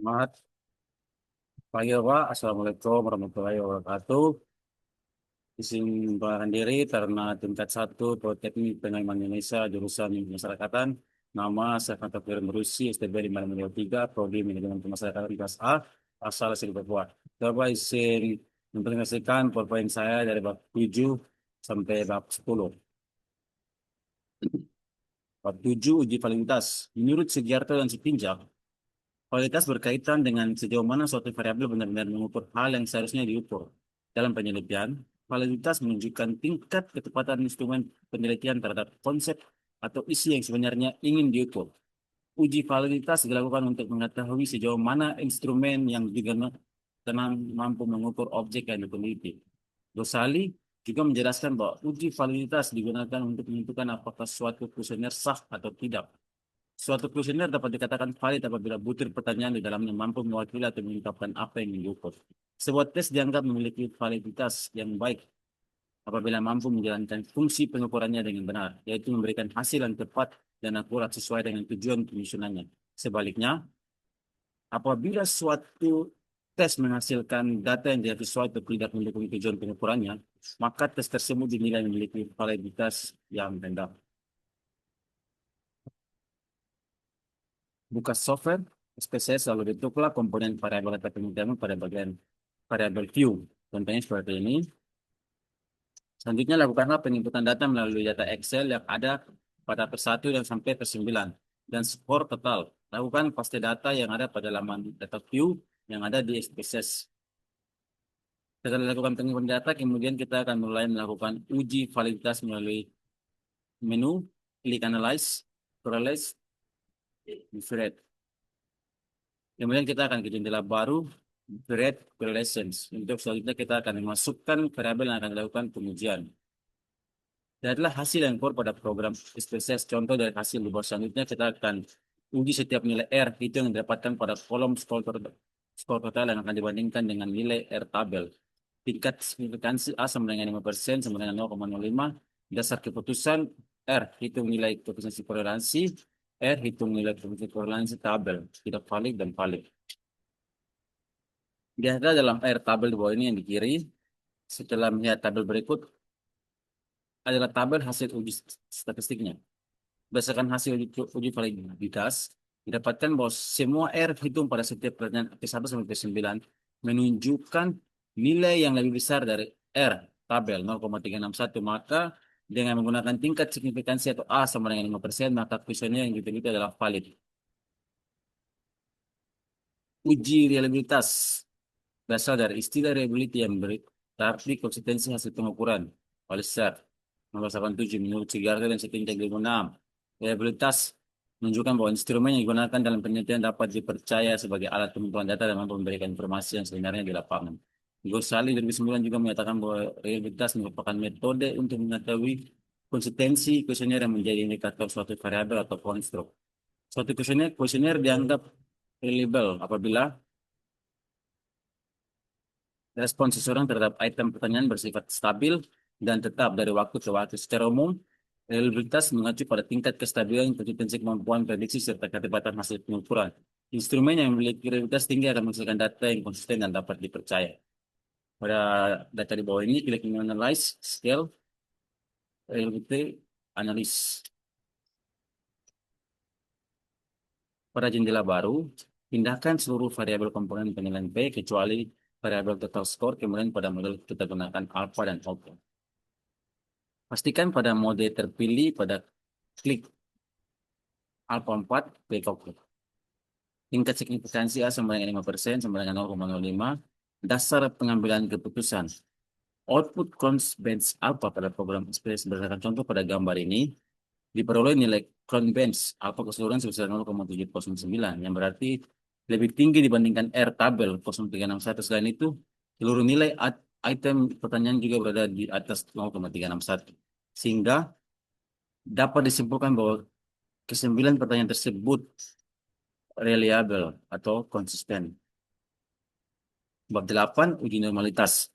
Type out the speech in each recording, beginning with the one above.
Selamat pagi Pak, Assalamualaikum warahmatullahi wabarakatuh. Izin memperkenalkan diri karena tingkat satu Politeknik Penerimaan Indonesia jurusan Pemasyarakatan. Nama saya Fanta Berusi, STB 553, Prodi Manajemen Pemasyarakatan kelas A, asal asli Papua. Coba izin mempresentasikan PowerPoint saya dari bab 7 sampai bab 10. Bab 7 uji validitas. Menurut Sugiarto dan Sitinjak, kualitas berkaitan dengan sejauh mana suatu variabel benar-benar mengukur hal yang seharusnya diukur. Dalam penelitian, validitas menunjukkan tingkat ketepatan instrumen penelitian terhadap konsep atau isi yang sebenarnya ingin diukur. Uji validitas dilakukan untuk mengetahui sejauh mana instrumen yang digunakan mampu mengukur objek yang diteliti. Rosali juga menjelaskan bahwa uji validitas digunakan untuk menentukan apakah suatu kuesioner sah atau tidak. Suatu kuesioner dapat dikatakan valid apabila butir pertanyaan di dalamnya mampu mewakili atau mengungkapkan apa yang diukur. Sebuah tes dianggap memiliki validitas yang baik apabila mampu menjalankan fungsi pengukurannya dengan benar, yaitu memberikan hasil yang tepat dan akurat sesuai dengan tujuan penyusunannya. Sebaliknya, apabila suatu tes menghasilkan data yang tidak sesuai atau tidak mendukung tujuan pengukurannya, maka tes tersebut dinilai memiliki validitas yang rendah. Buka software, spesies lalu bentuklah komponen variabel data penelitian pada bagian variabel view. Contohnya seperti ini. Selanjutnya lakukanlah penginputan data melalui data Excel yang ada pada per 1 dan sampai per 9 dan skor total. Lakukan paste data yang ada pada laman data view yang ada di spesies. Setelah dilakukan penginputan data, kemudian kita akan mulai melakukan uji validitas melalui menu, klik Analyze, Correlate, Different. Kemudian kita akan ke jendela baru, Create Correlations. Untuk selanjutnya kita akan memasukkan variabel yang akan dilakukan pengujian. Dan adalah hasil yang keluar pada program spesies. Contoh dari hasil di bawah selanjutnya kita akan uji setiap nilai R itu yang didapatkan pada kolom skor total yang akan dibandingkan dengan nilai R tabel. Tingkat signifikansi A sama dengan 5% sama dengan 0,05. Dasar keputusan R hitung nilai koefisiensi korelasi, R hitung nilai koefisiensi korelasi tabel, tidak valid dan valid. Lihatlah dalam R tabel di bawah ini yang di kiri. Setelah melihat tabel berikut adalah tabel hasil uji statistiknya. Berdasarkan hasil uji validitas, didapatkan bahwa semua R hitung pada setiap pertanyaan P1 sampai P9 menunjukkan nilai yang lebih besar dari R tabel 0,361. Maka dengan menggunakan tingkat signifikansi atau A sama dengan 5%, maka kuesioner yang diteliti adalah valid. Uji reliabilitas berasal dari istilah reliability yang berarti konsistensi hasil pengukuran oleh SER nomor 87 menurut Sigarda dan Sitinjak 2006. Reliabilitas menunjukkan bahwa instrumen yang digunakan dalam penelitian dapat dipercaya sebagai alat pengumpulan data dan mampu memberikan informasi yang sebenarnya di lapangan. Gosali 2009 juga menyatakan bahwa reliabilitas merupakan metode untuk mengetahui konsistensi kuesioner yang menjadi indikator suatu variabel atau konstruk. Suatu kuesioner dianggap reliable apabila respon seseorang terhadap item pertanyaan bersifat stabil dan tetap dari waktu ke waktu. Secara umum, reliabilitas mengacu pada tingkat kestabilan, konsistensi kemampuan prediksi, serta ketepatan hasil pengukuran. Instrumen yang memiliki reliabilitas tinggi akan menghasilkan data yang konsisten dan dapat dipercaya. Pada data di bawah ini, klik Analyze, Scale, Reliability, Analysis. Pada jendela baru, pindahkan seluruh variabel komponen penilaian P kecuali variabel total score, kemudian pada model kita gunakan alpha dan alpha. Pastikan pada mode terpilih pada klik alpha 4, klik OK. Tingkat signifikansi A sama dengan 5%, sama dengan 0,05. Dasar pengambilan keputusan. Output cons bench alpha pada program SPS berdasarkan contoh pada gambar ini diperoleh nilai cron bench alpha keseluruhan sebesar 0,709 yang berarti lebih tinggi dibandingkan R tabel 0361. Selain itu, seluruh nilai item pertanyaan juga berada di atas 0,361. Sehingga dapat disimpulkan bahwa kesembilan pertanyaan tersebut reliable atau konsisten. Bab 8, uji normalitas.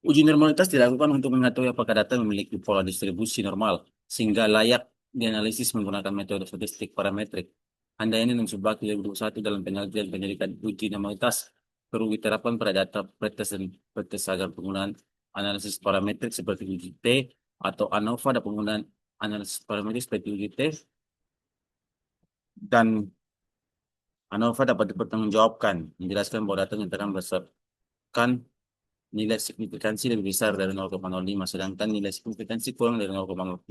Uji normalitas dilakukan untuk mengetahui apakah data memiliki pola distribusi normal, sehingga layak dianalisis menggunakan metode statistik parametrik. Anda ini Subaki 2021 dalam penelitian penyelidikan uji normalitas perlu diterapkan pada data pretest dan pretest agar penggunaan analisis parametrik seperti uji T atau ANOVA dan penggunaan analisis parametrik seperti uji T dan ANOVA dapat dipertanggungjawabkan, menjelaskan bahwa data yang terang berdasarkan nilai signifikansi lebih besar dari 0,05, sedangkan nilai signifikansi kurang dari 0,05,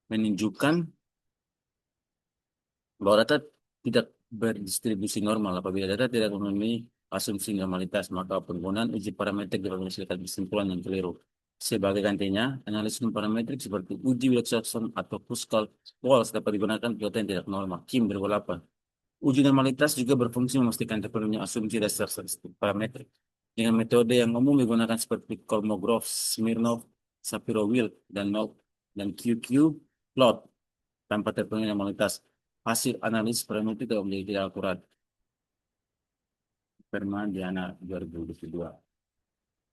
menunjukkan bahwa data tidak berdistribusi normal. Apabila data tidak memenuhi asumsi normalitas, maka penggunaan uji parametrik dapat menghasilkan kesimpulan yang keliru. Sebagai gantinya, analisis parametrik seperti uji Wilcoxon atau Kruskal-Walsh dapat digunakan untuk data yang tidak normal. Kim 2008. Uji normalitas juga berfungsi memastikan terpenuhnya asumsi dasar statistik parametrik. Dengan metode yang umum digunakan seperti Kolmogorov, Smirnov, Shapiro-Wilk, dan Knopf dan QQ plot tanpa terpenuhnya normalitas. Hasil analisis parametrik tidak menjadi tidak akurat. Firman Diana 2022.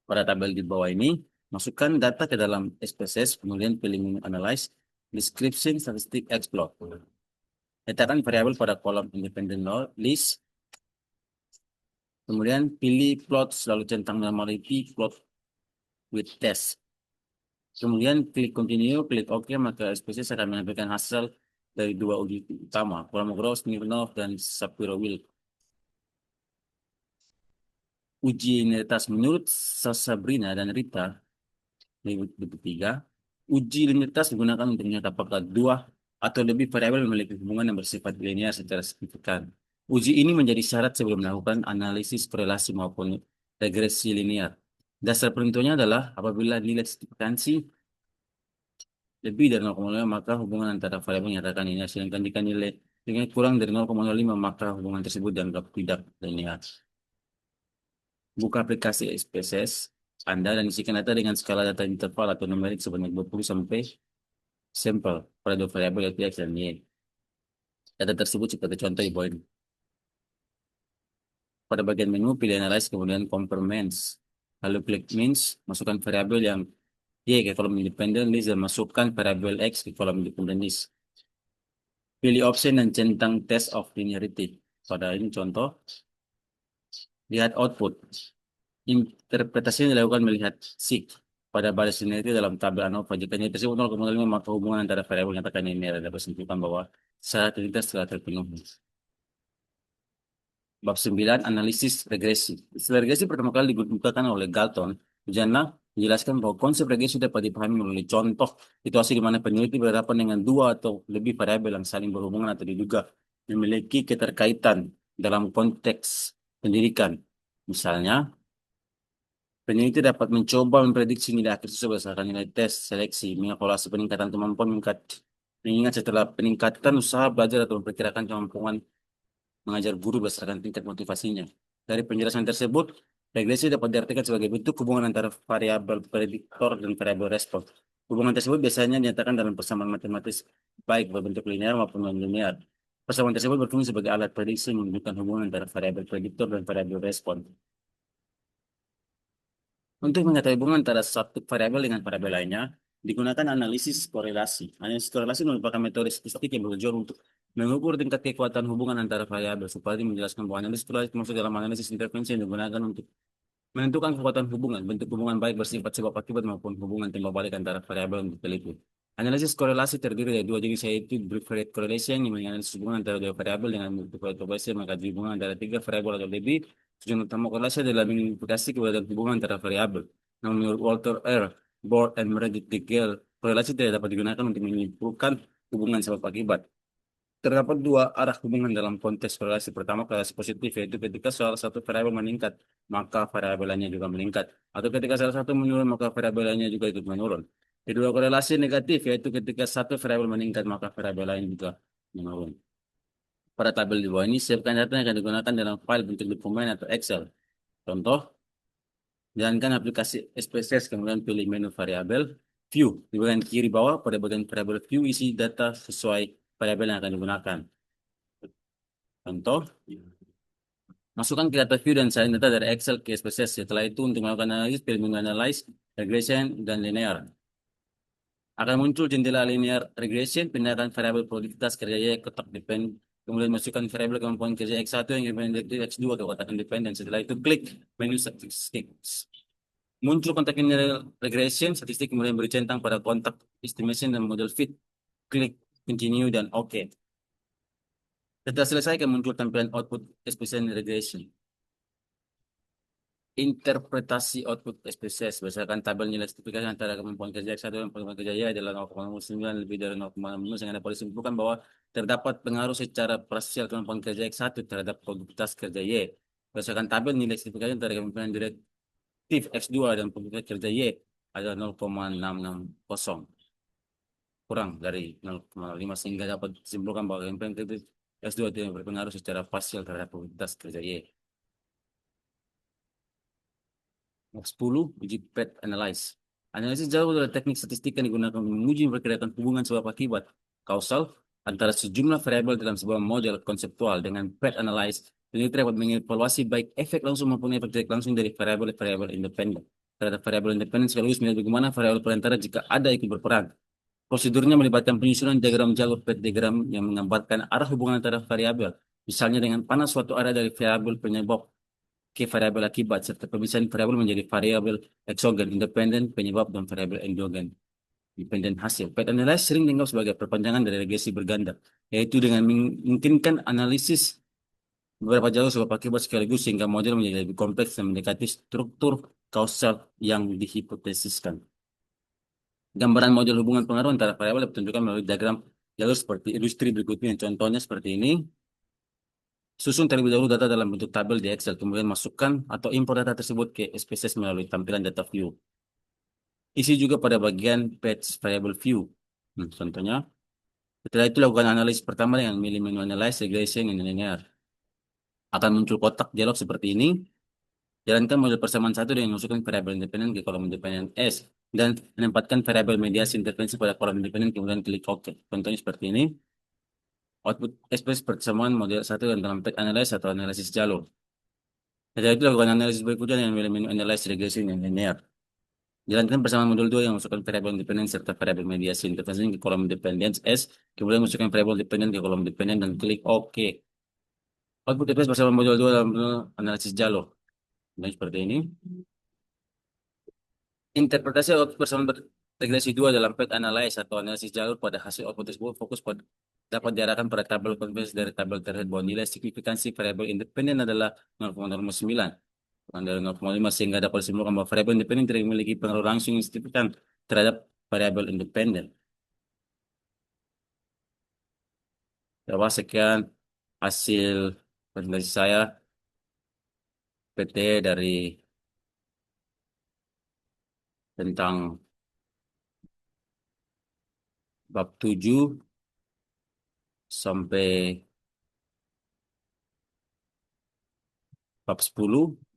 Pada tabel di bawah ini, masukkan data ke dalam SPSS, kemudian pilih menu Analyze, Description, Statistik, Exploit. Letakkan variabel pada kolom Independent List, kemudian pilih Plot, lalu centang Normality, Plot with Test. Kemudian klik Continue, klik OK, maka SPSS akan menampilkan hasil dari dua uji utama, Kolmogorov, Smirnov, dan Shapiro-Wilk. Uji linearitas menurut Sabrina dan Rita 2003, uji linearitas digunakan untuk menyatakan apakah dua atau lebih variabel memiliki hubungan yang bersifat linear secara signifikan. Uji ini menjadi syarat sebelum melakukan analisis korelasi maupun regresi linear. Dasar penentuannya adalah apabila nilai signifikansi lebih dari 0,5 maka hubungan antara variabel menyatakan linear, sedangkan jika nilainya kurang dari 0,05 maka hubungan tersebut dianggap tidak linear. Buka aplikasi SPSS Anda dan isikan data dengan skala data interval atau numerik sebanyak 20 sampai sampel pada dua variabel yaitu X dan Y. Data tersebut seperti contoh di bawah ini. Pada bagian menu, pilih Analyze, kemudian Compare Means. Lalu klik Means, masukkan variabel yang Y ke kolom Independent List dan masukkan variabel X ke kolom Independent List. Pilih option dan centang Test of Linearity. Pada ini contoh, lihat output. Interpretasi yang dilakukan melihat SIG pada baris linearity dalam tabel ANOVA. Jika nilai tersebut 0,5 maka hubungan antara variabel nyatakan linear dapat simpulkan bahwa syarat identitas telah terpenuhi. Bab 9, analisis regresi. Istilah regresi pertama kali digunakan oleh Galton. Jana menjelaskan bahwa konsep regresi dapat dipahami melalui contoh situasi di mana peneliti berhadapan dengan dua atau lebih variabel yang saling berhubungan atau diduga memiliki keterkaitan dalam konteks pendidikan. Misalnya, peneliti dapat mencoba memprediksi nilai akhir siswa berdasarkan nilai tes seleksi, mengevaluasi peningkatan kemampuan mengingat setelah peningkatan usaha belajar atau memperkirakan kemampuan mengajar guru berdasarkan tingkat motivasinya. Dari penjelasan tersebut, regresi dapat diartikan sebagai bentuk hubungan antara variabel prediktor dan variabel respon. Hubungan tersebut biasanya dinyatakan dalam persamaan matematis baik berbentuk linear maupun non-linear. Persamaan tersebut berfungsi sebagai alat prediksi menunjukkan hubungan antara variabel prediktor dan variabel respon. Untuk mengetahui hubungan antara satu variabel dengan variabel lainnya, digunakan analisis korelasi. Analisis korelasi merupakan metode statistik yang bertujuan untuk mengukur tingkat kekuatan hubungan antara variabel. Seperti menjelaskan bahwa analisis korelasi masuk dalam analisis intervensi yang digunakan untuk menentukan kekuatan hubungan, bentuk hubungan baik bersifat sebab akibat maupun hubungan timbal balik antara variabel yang diteliti. Analisis korelasi terdiri dari dua jenis, yaitu brief rate correlation yang menganalisis hubungan antara dua variabel dengan multiple correlation mengkaji hubungan antara tiga variabel atau lebih. Tujuan utama korelasi adalah mengidentifikasi keberadaan hubungan antara variabel. Namun menurut Walter R. Board and Meredith de Gale, korelasi tidak dapat digunakan untuk menyimpulkan hubungan sebab akibat. Terdapat dua arah hubungan dalam konteks korelasi. Pertama, korelasi positif, yaitu ketika salah satu variabel meningkat, maka variabel lainnya juga meningkat. Atau ketika salah satu menurun, maka variabel lainnya juga ikut menurun. Kedua, korelasi negatif, yaitu ketika satu variabel meningkat, maka variabel lain juga menurun. Pada tabel di bawah ini, siapkan data yang akan digunakan dalam file bentuk dokumen atau Excel. Contoh, jalankan aplikasi SPSS, kemudian pilih menu variabel, view. Di bagian kiri bawah, pada bagian variabel view, isi data sesuai variabel yang akan digunakan. Contoh, masukkan ke data view dan salin data dari Excel ke SPSS. Setelah itu, untuk melakukan analisis, pilih menu Analyze, Regression, dan Linear. Akan muncul jendela linear regression, pindahkan variabel produktivitas kerja Y ke top depend Kemudian masukkan variabel kemampuan kerja X1 yang independen dari X2 ke kotak independen. Setelah itu klik menu statistik. Muncul kontak linear regression, statistik kemudian beri centang pada kontak estimation dan model fit. Klik continue dan OK. Setelah selesai, akan muncul tampilan output expression regression. Interpretasi output SPSS berdasarkan tabel nilai sertifikasi antara kemampuan kerja X1 dan kemampuan kerja Y adalah 0,09 lebih dari 0,6 sehingga dapat disimpulkan bahwa terdapat pengaruh secara parsial kemampuan kerja X1 terhadap produktivitas kerja Y. Berdasarkan tabel nilai sertifikasi antara kemampuan direktif X2 dan produktivitas kerja Y adalah 0,660 kurang dari 0,5 sehingga dapat disimpulkan bahwa kemampuan kerja X2 tidak berpengaruh secara parsial terhadap produktivitas kerja Y. 10. Uji PET Analyze. Analisis jauh adalah teknik statistik yang digunakan untuk menguji memperkirakan hubungan sebab akibat kausal antara sejumlah variabel dalam sebuah model konseptual. Dengan PET Analyze, peneliti dapat mengevaluasi baik efek langsung maupun efek tidak langsung dari variabel-variabel independen. Terhadap variabel independen sekaligus melihat bagaimana variabel perantara jika ada ikut berperan. Prosedurnya melibatkan penyusunan diagram jalur PET diagram yang menggambarkan arah hubungan antara variabel, misalnya dengan panas suatu area dari variabel penyebab ke variabel akibat serta pemisahan variabel menjadi variabel eksogen independen penyebab dan variabel endogen dependen hasil. Path analysis sering dianggap sebagai perpanjangan dari regresi berganda, yaitu dengan memungkinkan analisis beberapa jalur sebab akibat sekaligus sehingga model menjadi lebih kompleks dan mendekati struktur kausal yang dihipotesiskan. Gambaran model hubungan pengaruh antara variabel ditunjukkan melalui diagram jalur seperti industri berikutnya. Contohnya seperti ini. Susun terlebih dahulu data dalam bentuk tabel di Excel, kemudian masukkan atau import data tersebut ke SPSS melalui tampilan data view. Isi juga pada bagian patch variable view. Contohnya, setelah itu lakukan analisis pertama dengan memilih menu analyze, regression, dan linear. Akan muncul kotak dialog seperti ini. Jalankan model persamaan satu dengan masukkan variabel independen ke kolom independen S dan menempatkan variabel mediasi intervensi pada kolom independen kemudian klik OK. Contohnya seperti ini. Output express persamaan model satu dan dalam patch analyze atau analisis jalur. Setelah itu lakukan analisis berikutnya dengan menu analyze regression yang linear. Jalankan bersama modul 2 yang masukkan variabel independen serta variabel mediasi intervensi ke kolom dependence S, kemudian masukkan variabel dependen ke kolom dependen dan klik OK. Output TPS bersama modul 2 dalam analisis jalur. Dan seperti ini. Interpretasi output bersama regresi 2 dalam path analyze atau analisis jalur pada hasil output tersebut fokus pada dapat diarahkan pada tabel konversi dari tabel terkait bahwa nilai signifikansi variabel independen adalah 0,09. Bukan dari 0,5 sehingga dapat disimpulkan bahwa variabel independen tidak memiliki pengaruh langsung yang signifikan terhadap variabel independen. Coba sekian hasil presentasi saya PT dari tentang bab 7 sampai bab 10